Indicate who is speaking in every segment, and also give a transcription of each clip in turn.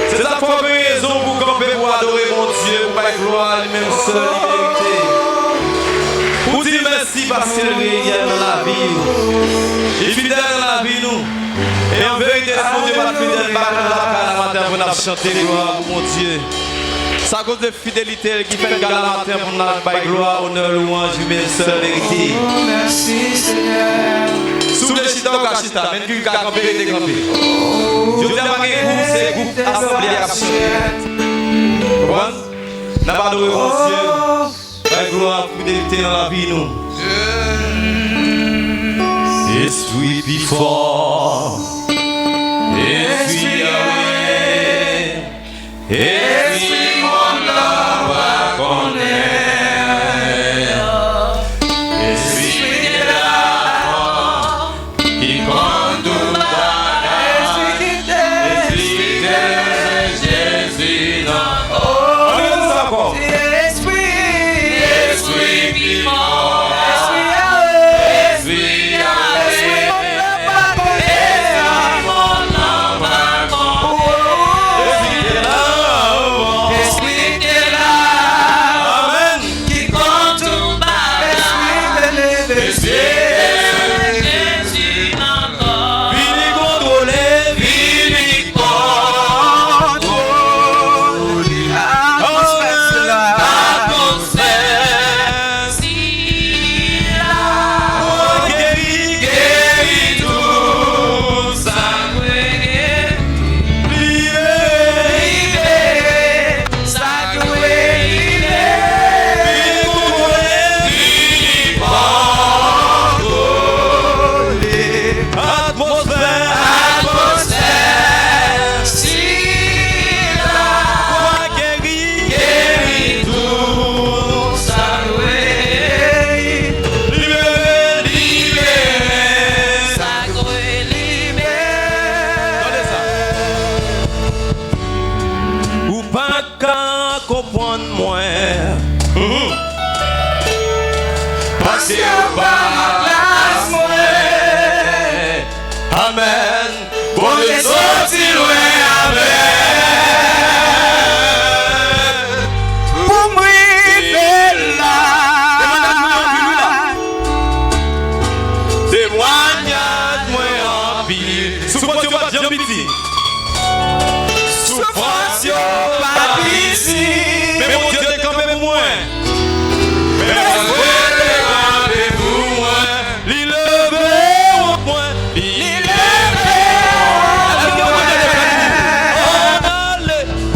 Speaker 1: C'est la première raison pour camper pour adorer mon Dieu, pour faire gloire lui-même seul et vérité. Pour dire merci parce qu'il est réel dans la vie. Il est fidèle dans la vie, nous. Et en vérité, mon Dieu va fidèle dans la matin pour nous chanter gloire pour mon Dieu. C'est à cause de fidélité qui fait le gala matin pour nous faire gloire, honneur, louange, lui-même seul et vérité.
Speaker 2: Merci Seigneur.
Speaker 1: Sous les chita ou kachita, même qui a campé et décampé. Je dis à ma groupe, c'est groupe assemblée à Vous comprenez? N'a pas de mon Dieu. La gloire, fidélité dans la vie, nous. Esprit plus fort. Esprit away. Esprit mon âme va connaître. dit. Souffrance, yo, pas ici. Mais mon Dieu, t'es campé pour moi. Mais mon Dieu, t'es campé pour moi. L'île levé au point. L'île levé au point.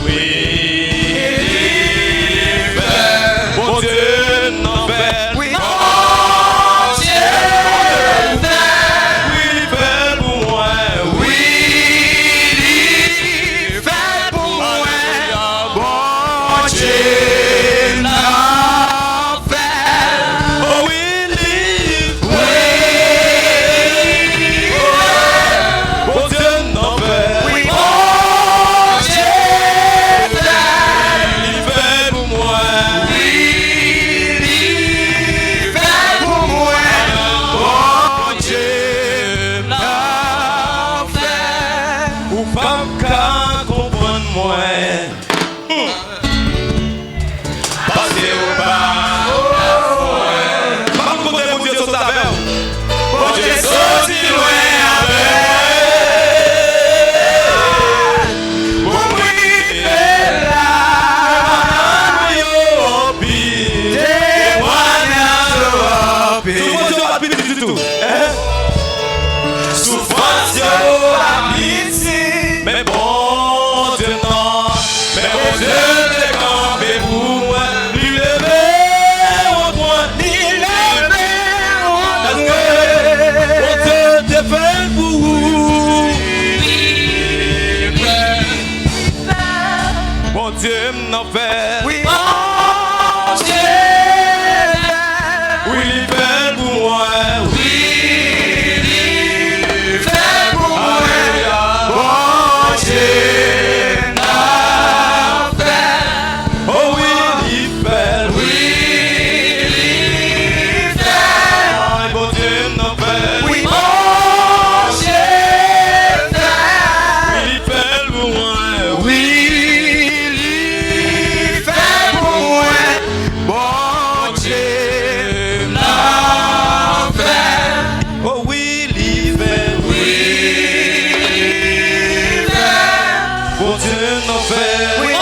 Speaker 1: Oui, mon Dieu, n'en fait. Oui, mon Dieu, oui, il fait pour moi. Oui, il fait pour moi. Bon Dieu, n'en fait. Oh oui, il bon Dieu, n'en fait. Oui, mon Dieu, il fait pour moi. Ou pas qu'à comprendre moi. Parce que ou pas me compter mon Dieu sur ta belle. Mon Dieu sorti loin avec. Pour moi là. Yo pire. Témoignage pire. Tout le monde pas pire du tout. Souffrance yo amitié. Mais bon Dieu non, mais bon Dieu t'es campé pour moi. Il levé au point, il levé au point. Bon Dieu t'es fait pour vous. Bon Dieu m'en fait. Oui, bon Dieu. Oui, il fait pour moi. Oui, il fait pour moi. Oh oui, il fait. Oui, il fait. Bon Dieu n'en fait. Oui, bon Dieu fait. Il fait pour moi. Oui, il fait pour moi. Bon Dieu n'en fait. Oh oui, il fait. Oui, il fait. Bon Dieu n'en fait. Oui.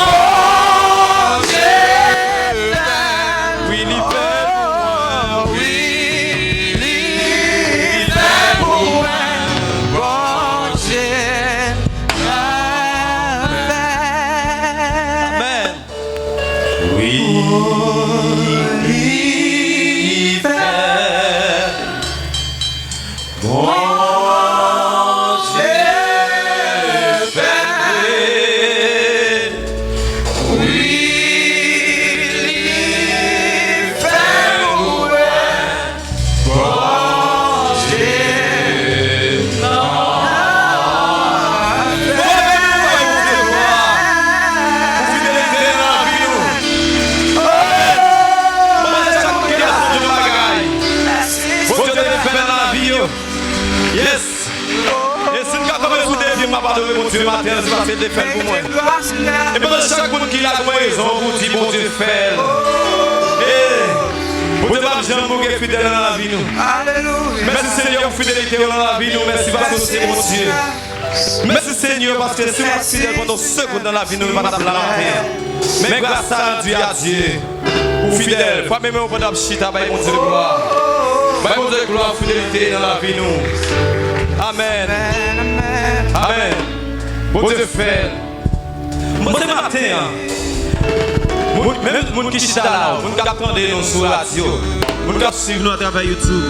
Speaker 1: Yes. Et si nous avons tout dédié, ma part de mon Dieu matin, c'est parce que tu fait pour moi. Et pendant chaque monde qui a raison, vous dit bon Dieu fait. Et vous devez jamais mourir fidèle dans la vie nous. Merci Seigneur pour fidélité dans la vie nous. Merci parce que c'est mon Dieu. Merci Seigneur parce que si vous êtes fidèle pendant secondes dans la vie nous, nous ne pas lamenter. Mais grâce à Dieu, pour fidèle, pas même au pendant chita, mon Dieu de gloire. Mon Dieu de gloire, fidélité dans la vie nous. Amen. Amen. Bon Dieu fait. Bon Dieu matin. Même les gens qui sont là, les gens qui attendent nous sur la radio, les gens qui suivent nous à travers YouTube.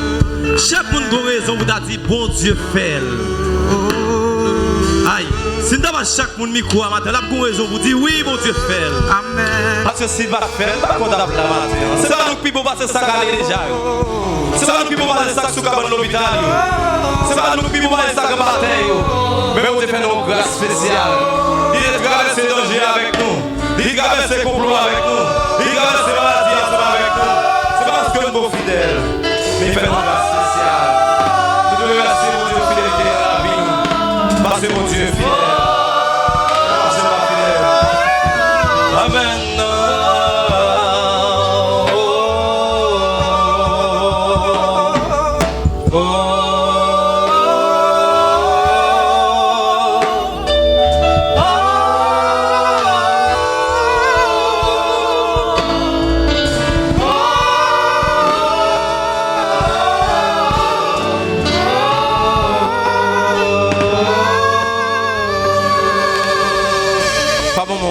Speaker 1: Chaque monde a raison pour dire bon Dieu fait. Aïe. Si nous avons chaque monde micro à matin, nous avons raison pour dire oui, bon Dieu fait. Amen. Parce que s'il va faire, pas condamnable la matin. C'est pas nous qui pouvons passer ça déjà. C'est pas nous qui pouvons passer ça sur l'hôpital. C'est pas nous qui pouvons passer ça comme matin. Mais on te fait une grâce spéciale. Il est traversé les dangers avec nous. Il traverse les complots avec nous. Il traverse les maladies avec nous. C'est pas parce que nous sommes fidèles. Mais il fait une grâce spéciale. Nous devons remercier mon Dieu fidélité à la vie. Parce que mon Dieu est fidèle. Parce que mon fidèle. Amen.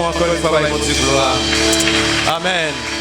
Speaker 1: encore une fois, mon Dieu, gloire. Amen.